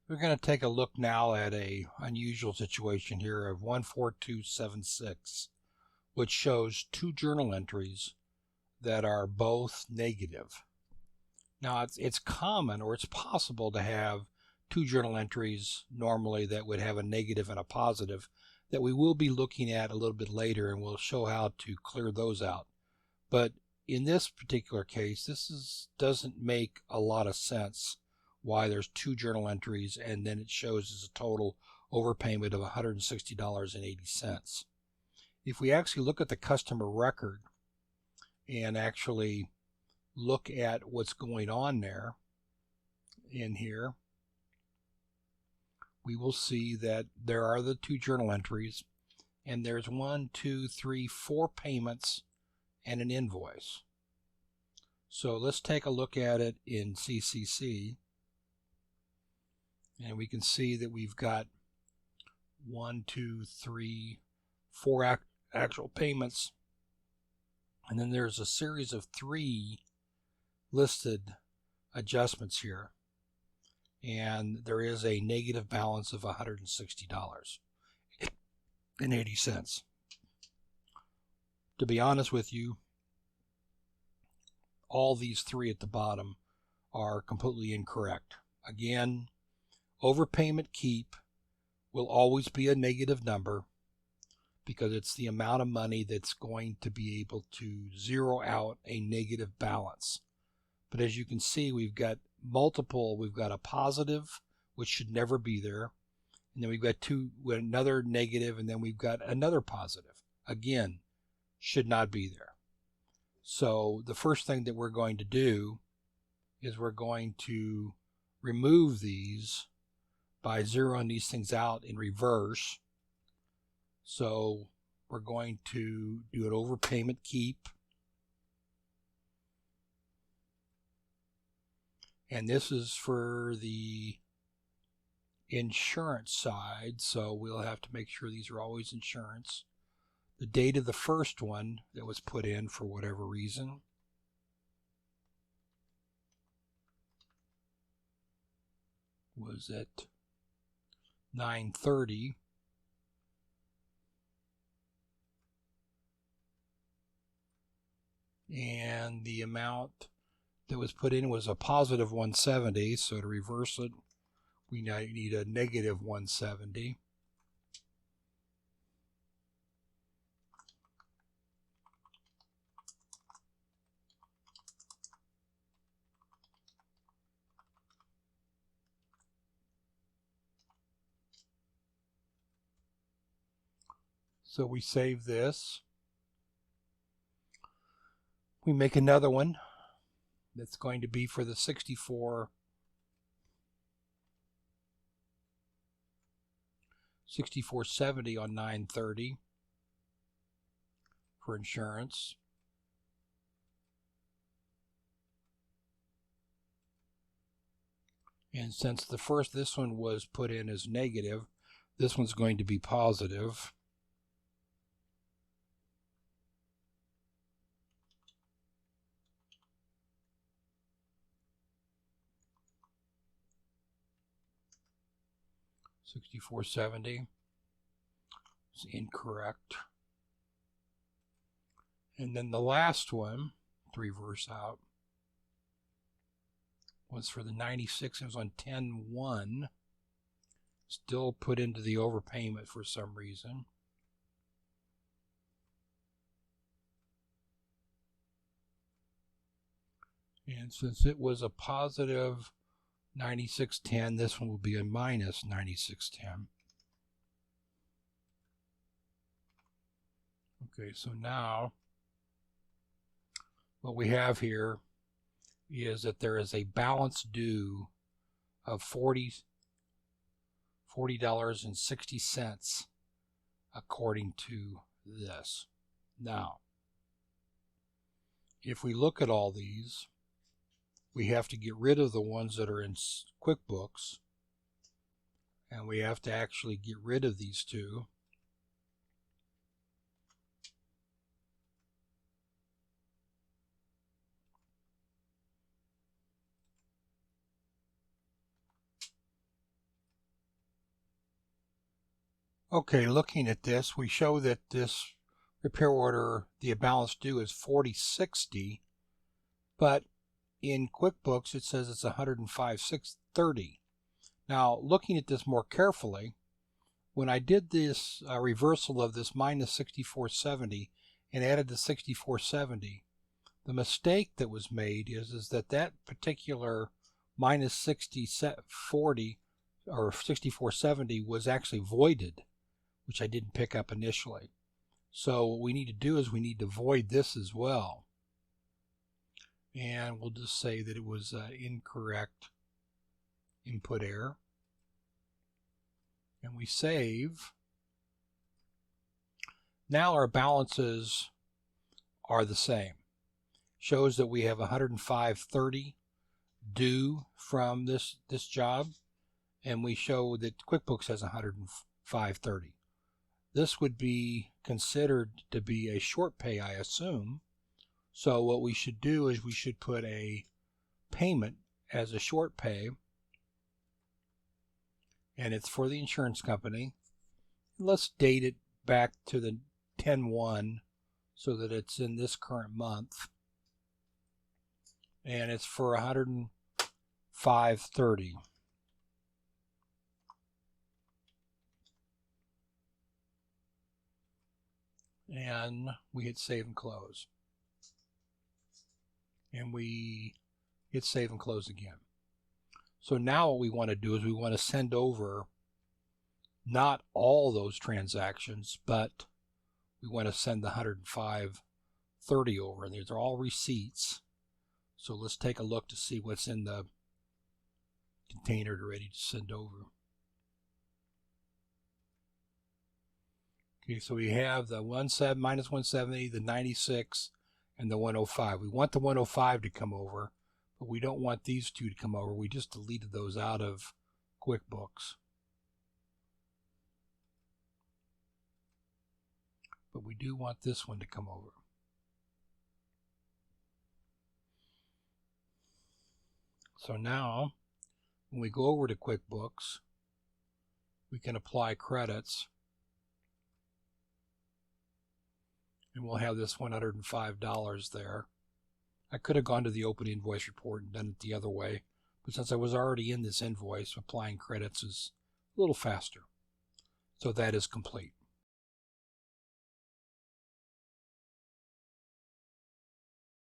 We're going to take a look now at a unusual situation here of 14276, which shows two journal entries that are both negative. Now it's common, or it's possible, to have two journal entries normally that would have a negative and a positive that we will be looking at a little bit later, and we'll show how to clear those out. But in this particular case, doesn't make a lot of sense why there's two journal entries and then it shows as a total overpayment of $160.80. If we actually look at the customer record and actually look at what's going on there in here, we will see that there are the two journal entries, and there's 4 payments and an invoice. So let's take a look at it in CCC, and we can see that we've got 4 actual payments, and then there's a series of 3 listed adjustments here, and there is a negative balance of $160.80. To be honest with you, all these 3 at the bottom are completely incorrect. Again, overpayment keep will always be a negative number because it's the amount of money that's going to be able to zero out a negative balance. But as you can see, we've got a positive, which should never be there, and then we've got another negative, and then we've got another positive. Again, should not be there. So the first thing that we're going to do is we're going to remove these by zeroing these things out in reverse. So we're going to do an overpayment keep. And this is for the insurance side, so we'll have to make sure these are always insurance. The date of the first one that was put in for whatever reason was at 9/30. And the amount that was put in was a positive 170, so to reverse it, we now need a negative 170. So we save this. We make another one that's going to be for the 6470 on 9/30 for insurance. And since this one was put in as negative, this one's going to be positive. $64.70 is incorrect. And then the last one to reverse out was for the 96. It was on 10/1. Still put into the overpayment for some reason. And since it was a positive 96.10, this one will be a minus 96.10. Okay, so now what we have here is that there is a balance due of $40.60 according to this. Now, if we look at all these, we have to get rid of the ones that are in QuickBooks, and we have to actually get rid of these 2. Okay, looking at this, we show that this repair order, the balance due is $40.60, but in QuickBooks it says it's $105,630. Now, looking at this more carefully, when I did this reversal of this minus 6470 and added the 6470, the mistake that was made is that particular minus 6040 or 6470 was actually voided, which I didn't pick up initially. So what we need to do is we need to void this as well. And we'll just say that it was incorrect input error. And we save. Now our balances are the same. Shows that we have $105.30 due from this job, and we show that QuickBooks has $105.30. This would be considered to be a short pay, I assume. So what we should do is we should put a payment as a short pay, and it's for the insurance company. Let's date it back to the 10/1 so that it's in this current month. And it's for $105.30. And we hit save and close. And we hit save and close again. So now what we want to do is we want to send over not all those transactions, but we want to send the $105.30 over. And these are all receipts. So let's take a look to see what's in the container ready to send over. Okay, so we have the minus 170, the 96, and the 105. We want the 105 to come over, but we don't want these two to come over. We just deleted those out of QuickBooks. But we do want this one to come over. So now, when we go over to QuickBooks, we can apply credits. And we'll have this $105 there. I could have gone to the open invoice report and done it the other way, but since I was already in this invoice, applying credits is a little faster. So that is complete.